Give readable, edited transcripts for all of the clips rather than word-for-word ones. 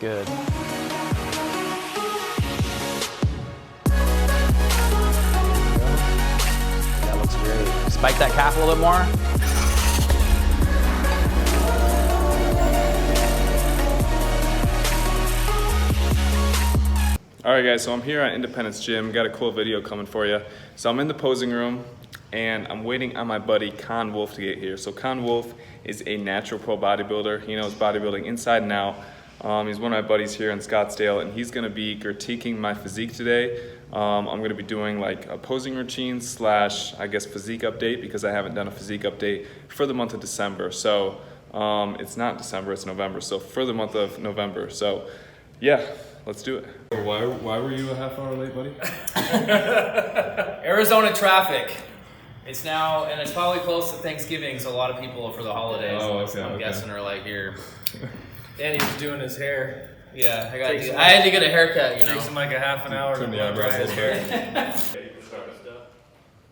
good. That looks great. Spike that calf a little bit more. All right guys, so I'm here at Independence Gym, got a cool video coming for you. So I'm in the posing room and I'm waiting on my buddy Con Wolf to get here. So Con Wolf is a natural pro bodybuilder. He knows bodybuilding inside and out. He's one of my buddies here in Scottsdale and he's gonna be critiquing my physique today. I'm gonna be doing like a posing routine slash, I guess, physique update because I haven't done a physique update for the month of December. So it's not December, it's November. So for the month of November. So yeah. Let's do it. Why were you a half hour late, buddy? Arizona traffic. It's now, and it's probably close to Thanksgiving, so a lot of people for the holidays, I'm guessing, are like here. Danny was doing his hair. Yeah, I had to get a haircut, you know. Takes him like a half an hour to blow dry his hair.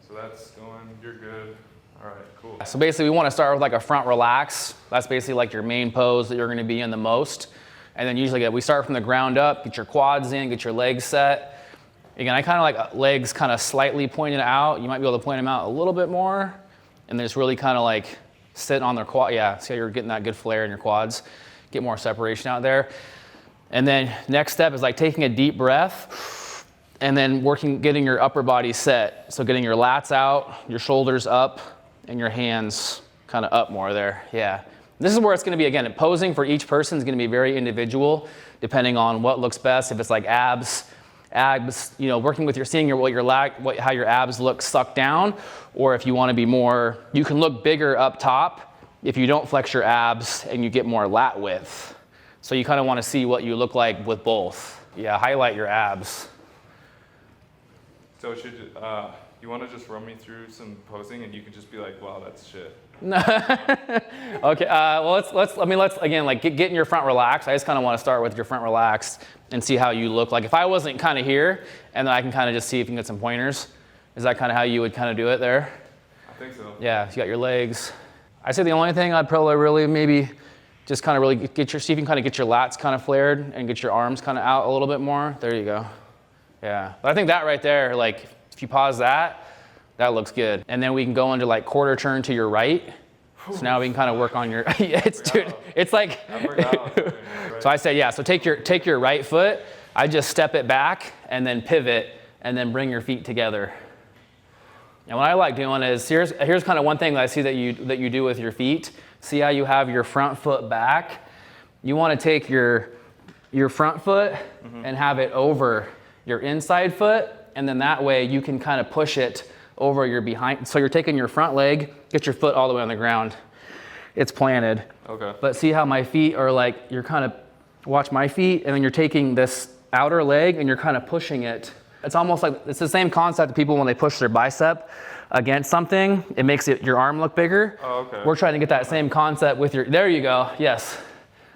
So that's going, you're good. All right, cool. So basically we want to start with like a front relax. That's basically like your main pose that you're going to be in the most. And then usually we start from the ground up, get your quads in, get your legs set. Again, I kind of like legs kind of slightly pointed out. You might be able to point them out a little bit more. And then just really kind of like sit on their quad. Yeah, see how you're getting that good flare in your quads. Get more separation out there. And then next step is like taking a deep breath and then getting your upper body set. So getting your lats out, your shoulders up, and your hands kind of up more there, yeah. This is where it's going to be, again, posing for each person is going to be very individual, depending on what looks best. If it's like abs, you know, working with seeing how your abs look sucked down, or if you want to be more, you can look bigger up top if you don't flex your abs and you get more lat width. So you kind of want to see what you look like with both. Yeah, highlight your abs. So you want to just run me through some posing and you can just be like, wow, that's shit. Okay, well let's again, like get in your front relaxed. I just kind of want to start with your front relaxed and see how you look like. If I wasn't kind of here, and then I can kind of just see if you can get some pointers. Is that kind of how you would kind of do it there? I think so. Yeah, so you got your legs. I'd say the only thing I'd probably really maybe just kind of really see if you can kind of get your lats kind of flared and get your arms kind of out a little bit more. There you go. Yeah, but I think that right there, like if you pause that looks good. And then we can go into like quarter turn to your right. So now we can kind of work on your, it's like, so I said, yeah, so take your right foot, I just step it back and then pivot and then bring your feet together. And what I like doing is, here's kind of one thing that I see that you do with your feet. See how you have your front foot back? You want to take your front foot and have it over your inside foot, and then that way you can kind of push it over your behind. So you're taking your front leg, get your foot all the way on the ground. It's planted. Okay. But see how my feet are like, you're kind of, watch my feet, and then you're taking this outer leg and you're kind of pushing it. It's almost like, it's the same concept that people when they push their bicep against something, it makes your arm look bigger. Oh, okay. We're trying to get that same concept with there you go, yes.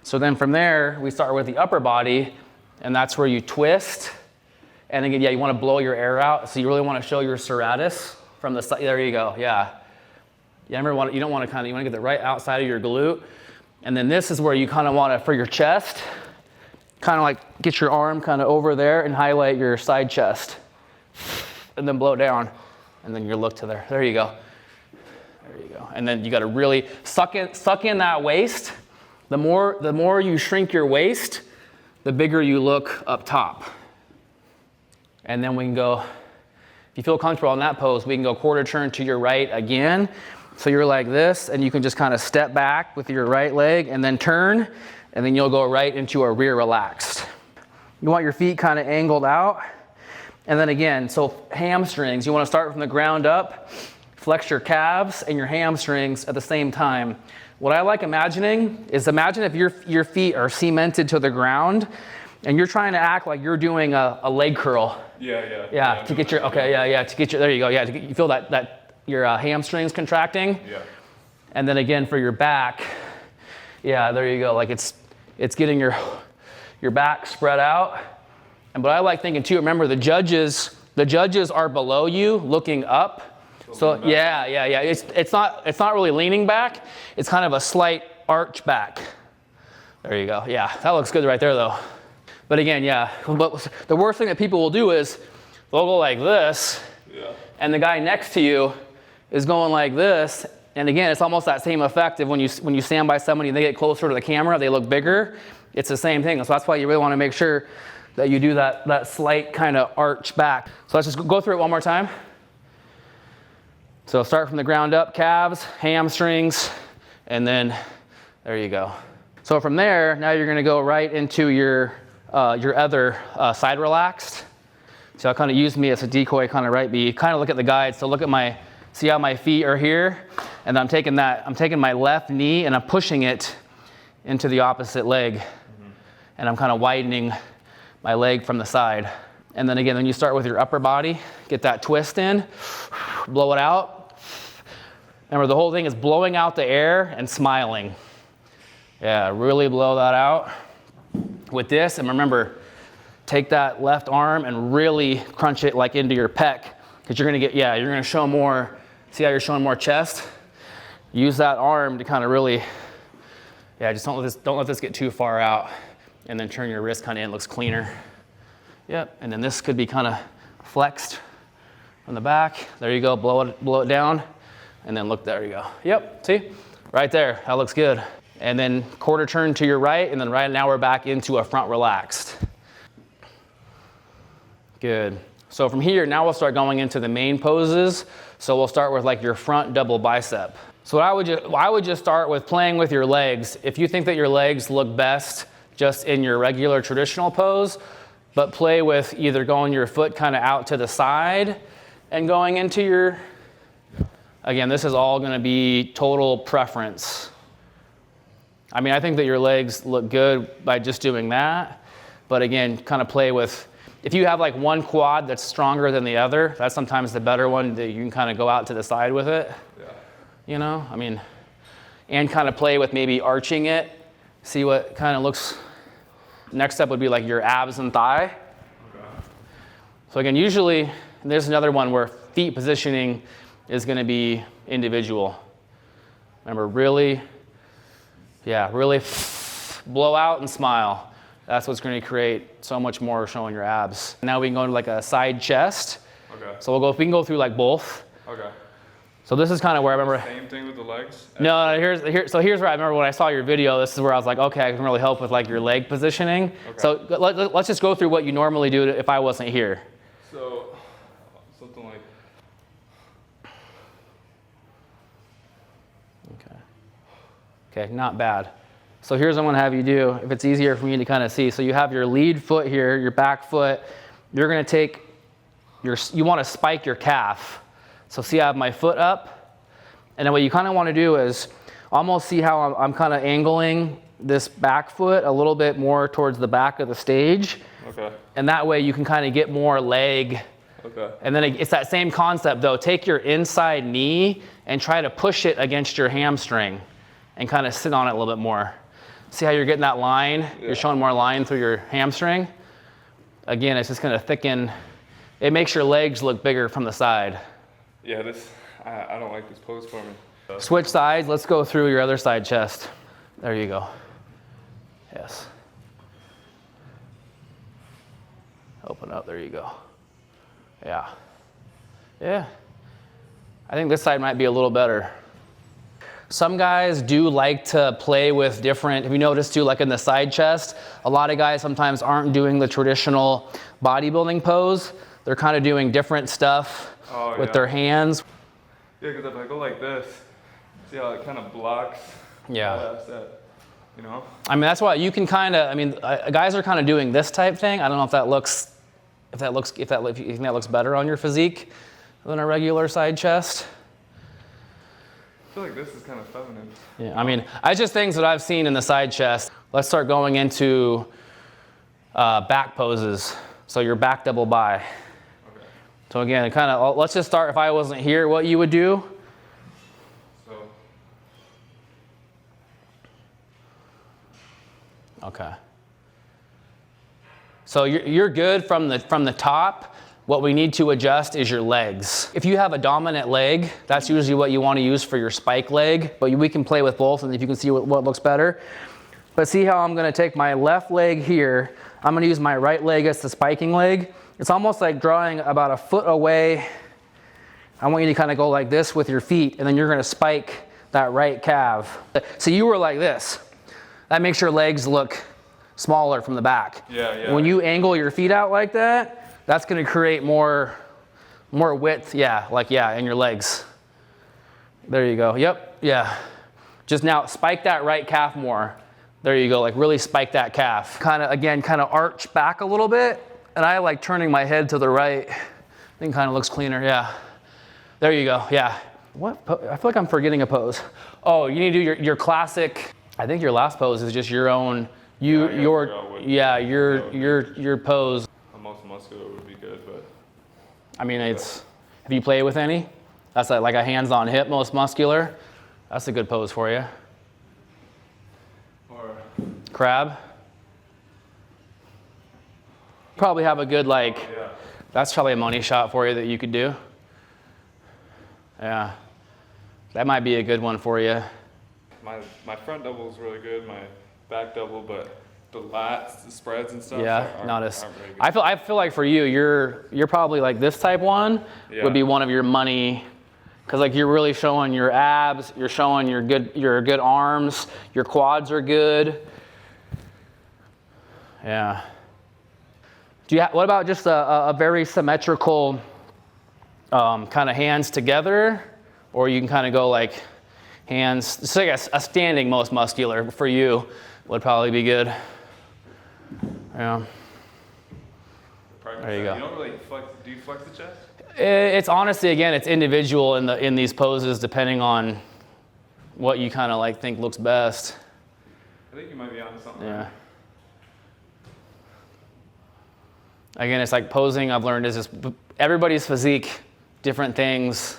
So then from there, we start with the upper body, and that's where you twist. And again, yeah, you want to blow your air out. So you really want to show your serratus from the side. There you go. Yeah. You don't want to you want to get it right outside of your glute. And then this is where you kind of want to, for your chest, kind of like get your arm kind of over there and highlight your side chest. And then blow down. And then you look to there. There you go. There you go. And then you got to really suck in that waist. The more you shrink your waist, the bigger you look up top. And then we can go, if you feel comfortable in that pose, we can go quarter turn to your right again. So you're like this, and you can just kind of step back with your right leg and then turn, and then you'll go right into a rear relaxed. You want your feet kind of angled out. And then again, so hamstrings, you want to start from the ground up, flex your calves and your hamstrings at the same time. What I like imagining is imagine if your feet are cemented to the ground and you're trying to act like you're doing a leg curl. Yeah, to get your, there you go. Yeah, you feel that your hamstrings contracting. Yeah. And then again for your back, yeah, there you go. Like it's getting your back spread out. And but I like thinking too, remember the judges are below you looking up. So yeah. It's not really leaning back. It's kind of a slight arch back. There you go. Yeah, that looks good right there though. But again, yeah, but the worst thing that people will do is they'll go like this, and the guy next to you is going like this. And again, it's almost that same effect of when you stand by somebody and they get closer to the camera, they look bigger. It's the same thing. So that's why you really want to make sure that you do that slight kind of arch back. So let's just go through it one more time. So start from the ground up, calves, hamstrings, and then there you go. So from there, now you're going to go right into your other side relaxed. So I'll kind of use me as a decoy, kind of right. But you kind of look at the guide. So look at see how my feet are here, and I'm taking my left knee and I'm pushing it into the opposite leg, and I'm kind of widening my leg from the side. And then again, then you start with your upper body, get that twist in, blow it out. Remember, the whole thing is blowing out the air and smiling. Yeah, really blow that out with this. And remember, take that left arm and really crunch it like into your pec, because you're gonna show more. See how you're showing more chest? Use that arm to kind of really, just don't let this get too far out, and then turn your wrist kind of in. Looks cleaner. Yep, and then this could be kind of flexed from the back. There you go, blow it down, and then look, there you go. Yep, see? Right there, that looks good. And then quarter turn to your right, and then right now we're back into a front relaxed. Good. So from here, now we'll start going into the main poses. So we'll start with like your front double bicep. So I would just start with playing with your legs. If you think that your legs look best just in your regular traditional pose, but play with either going your foot kind of out to the side and going into your, again, this is all gonna be total preference. I mean, I think that your legs look good by just doing that, but again, kind of play with, if you have like one quad that's stronger than the other, that's sometimes the better one, that you can kind of go out to the side with it. Yeah. You know, I mean, and kind of play with maybe arching it, see what kind of looks. Next step would be like your abs and thigh. Okay. So again, usually, there's another one where feet positioning is gonna be individual. Remember, really blow out and smile. That's what's going to create so much more showing your abs. Now we can go into like a side chest. Okay. So we can go through like both. Okay. So this is kind of where I remember. Same thing with the legs? No, here's where I remember when I saw your video, this is where I was like, okay, I can really help with like your leg positioning. Okay. So let's just go through what you normally do if I wasn't here. So something like. Okay, not bad. So here's what I'm gonna have you do, if it's easier for me to kind of see. So you have your lead foot here, your back foot. You're gonna take you wanna spike your calf. So see, I have my foot up. And then what you kind of wanna do is almost see how I'm kind of angling this back foot a little bit more towards the back of the stage. Okay. And that way you can kind of get more leg. Okay. And then it's that same concept though. Take your inside knee and try to push it against your hamstring and kind of sit on it a little bit more. See how you're getting that line? Yeah. You're showing more line through your hamstring. Again, it's just gonna thicken. It makes your legs look bigger from the side. Yeah, I don't like this pose for me. Switch sides, let's go through your other side chest. There you go. Yes. Open up, there you go. Yeah. Yeah. I think this side might be a little better. Some guys do like to play with different, if you notice too, like in the side chest, a lot of guys sometimes aren't doing the traditional bodybuilding pose. They're kind of doing different stuff with their hands. Yeah, because if I go like this, see how it kind of blocks? Yeah. You know? I mean, that's why you can kind of, I mean, guys are kind of doing this type thing. I don't know if you think that looks better on your physique than a regular side chest. I feel like this is kind of feminine. Yeah, I mean, I just things that I've seen in the side chest. Let's start going into back poses. So your back double bi. Okay. So again, kind of, let's just start, if I wasn't here, what you would do. So. Okay. So you're good from the top. What we need to adjust is your legs. If you have a dominant leg, that's usually what you want to use for your spike leg, but we can play with both, and if you can see what looks better. But see how I'm gonna take my left leg here. I'm gonna use my right leg as the spiking leg. It's almost like drawing about a foot away. I want you to kind of go like this with your feet, and then you're gonna spike that right calf. So you were like this. That makes your legs look smaller from the back. Yeah. When you angle your feet out like that, that's gonna create more width, in your legs. There you go, yep, yeah. Just now spike that right calf more. There you go, like really spike that calf. Kind of arch back a little bit. And I like turning my head to the right. I think kind of looks cleaner, yeah. There you go, yeah. I feel like I'm forgetting a pose. Oh, you need to do your classic, I think your last pose is just your own, your pose. A most muscular would be good, but. I mean, have you played with any? That's like a hands-on hip, most muscular. That's a good pose for you. Or crab. Probably have a good that's probably a money shot for you that you could do. Yeah, that might be a good one for you. My front double is really good, my back double, but the lats, the spreads and stuff. Yeah, aren't very good. I feel like for you, you're probably like this type one would be one of your money, because like you're really showing your abs, you're showing your good arms, your quads are good. Yeah. What about just a very symmetrical kind of hands together, or you can kind of go like hands. It's like a standing most muscular for you would probably be good. Yeah. There you go. You don't really flex. Do you flex the chest? It's honestly, again, it's individual in these poses depending on what you kind of like think looks best. I think you might be onto something. Yeah. Again, it's like posing, I've learned, is just everybody's physique, different things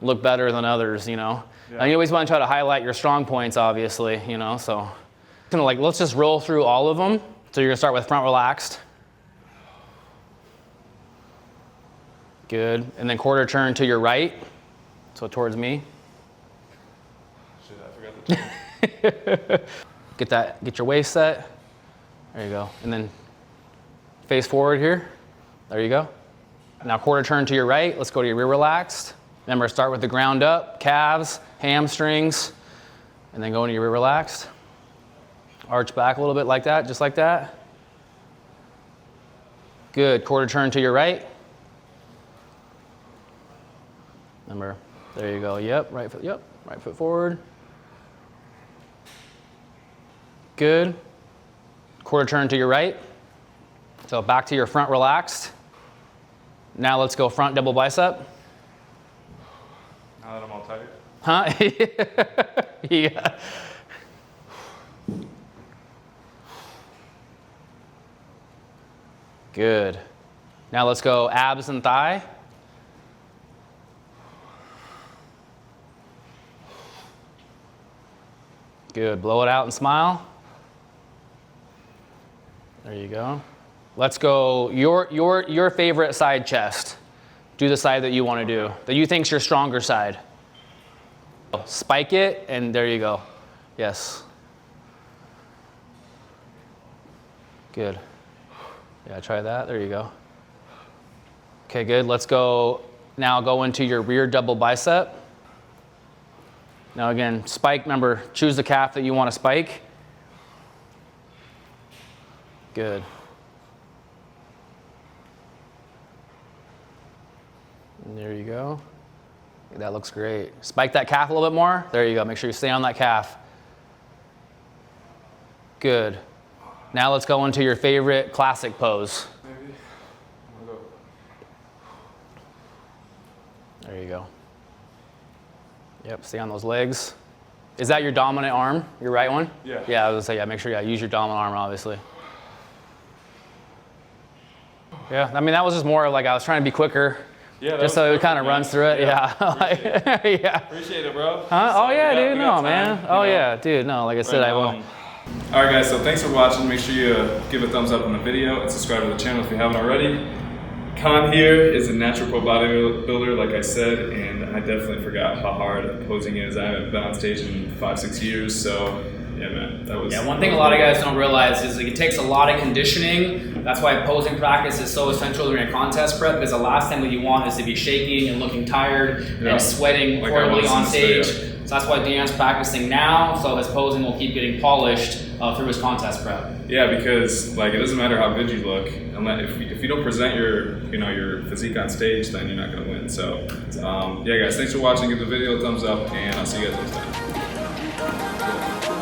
look better than others, you know? Yeah. And you always want to try to highlight your strong points, obviously, you know? So, let's just roll through all of them. So you're gonna start with front relaxed. Good. And then quarter turn to your right, so towards me. Shit, I forgot the Get your waist set. There you go. And then face forward here. There you go. Now quarter turn to your right. Let's go to your rear relaxed. Remember, start with the ground up, calves, hamstrings, and then go into your rear relaxed. Arch back a little bit like that, just like that. Good. Quarter turn to your right. Remember, there you go. Yep, right foot forward. Good. Quarter turn to your right. So back to your front relaxed. Now let's go front double bicep. Now that I'm all tight. Huh? Yeah. Good. Now let's go abs and thigh. Good. Blow it out and smile. There you go. Let's go your favorite side chest. Do the side that you want to do, that you think's your stronger side. Spike it, and there you go. Yes. Good. Yeah, try that. There you go. Okay, good. Let's go into your rear double bicep. Now again, spike, remember, choose the calf that you want to spike. Good. And there you go. That looks great. Spike that calf a little bit more. There you go. Make sure you stay on that calf. Good. Now let's go into your favorite classic pose. Maybe. Go. There you go. Yep, stay on those legs. Is that your dominant arm, your right one? Yeah. Yeah, I was gonna say, make sure you use your dominant arm, obviously. Yeah, I mean, that was just more like I was trying to be quicker. Yeah, just so it kind of runs through it. Yeah. Yeah. Appreciate it, bro. Huh? Oh, yeah, dude. No, man. Oh, yeah, yeah, dude. No, like I said, I will. All right, guys, so thanks for watching. Make sure you give a thumbs up on the video and subscribe to the channel if you haven't already. Khan here is a natural pro bodybuilder, like I said, and I definitely forgot how hard posing is. I haven't been on stage in 5-6 years, so Yeah, man, that was. Yeah, one thing a lot of guys don't realize is like it takes a lot of conditioning. That's why posing practice is so essential during a contest prep, because the last thing that you want is to be shaking and looking tired and sweating like horribly on stage. Video. So that's why Dan's practicing now, so his posing will keep getting polished through his contest prep. Yeah, because like it doesn't matter how good you look, unless if you don't present your your physique on stage, then you're not gonna win. So yeah, guys, thanks for watching. Give the video a thumbs up, and I'll see you guys next time.